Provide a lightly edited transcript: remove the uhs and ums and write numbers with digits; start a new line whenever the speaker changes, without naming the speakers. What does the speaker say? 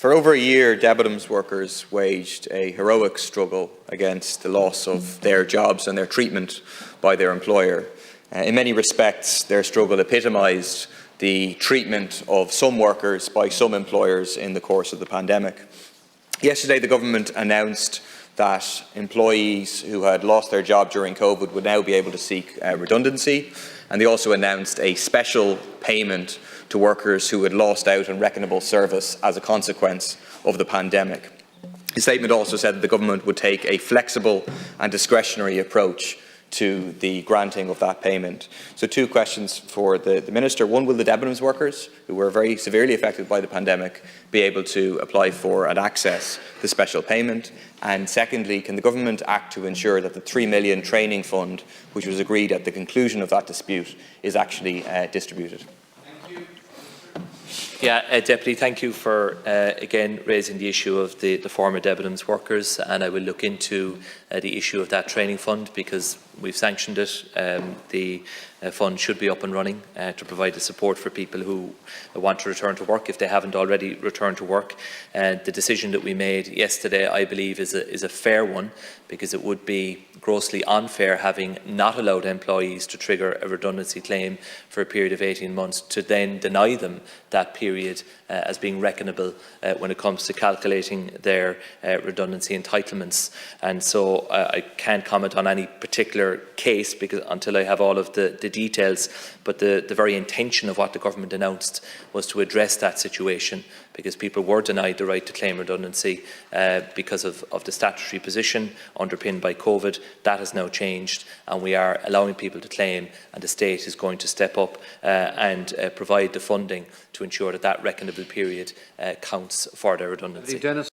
For over a year, Debenhams workers waged a heroic struggle against the loss of their jobs and their treatment by their employer. In many respects, their struggle epitomised the treatment of some workers by some employers in the course of the pandemic. Yesterday, the government announced that employees who had lost their job during COVID would now be able to seek redundancy, and they also announced a special payment to workers who had lost out on reckonable service as a consequence of the pandemic. The statement also said that the government would take a flexible and discretionary approach to the granting of that payment. So 2 questions for the Minister. One, will the Debenhams workers, who were very severely affected by the pandemic, be able to apply for and access the special payment? And secondly, can the government act to ensure that the £3 million training fund, which was agreed at the conclusion of that dispute, is actually distributed?
Yeah, Deputy, thank you for again raising the issue of the former Debenhams workers, and I will look into the issue of that training fund because we've sanctioned it. The fund should be up and running to provide the support for people who want to return to work if they haven't already returned to work. The decision that we made yesterday, I believe, is a fair one, because it would be grossly unfair having not allowed employees to trigger a redundancy claim for a period of 18 months to then deny them that period as being reckonable when it comes to calculating their redundancy entitlements. And so I can't comment on any particular case because until I have all of the details, but the very intention of what the government announced was to address that situation, because people were denied the right to claim redundancy because of the statutory position underpinned by COVID. That has now changed, and we are allowing people to claim, and the state is going to step up and provide the funding to ensure that that reckonable period counts for their redundancy.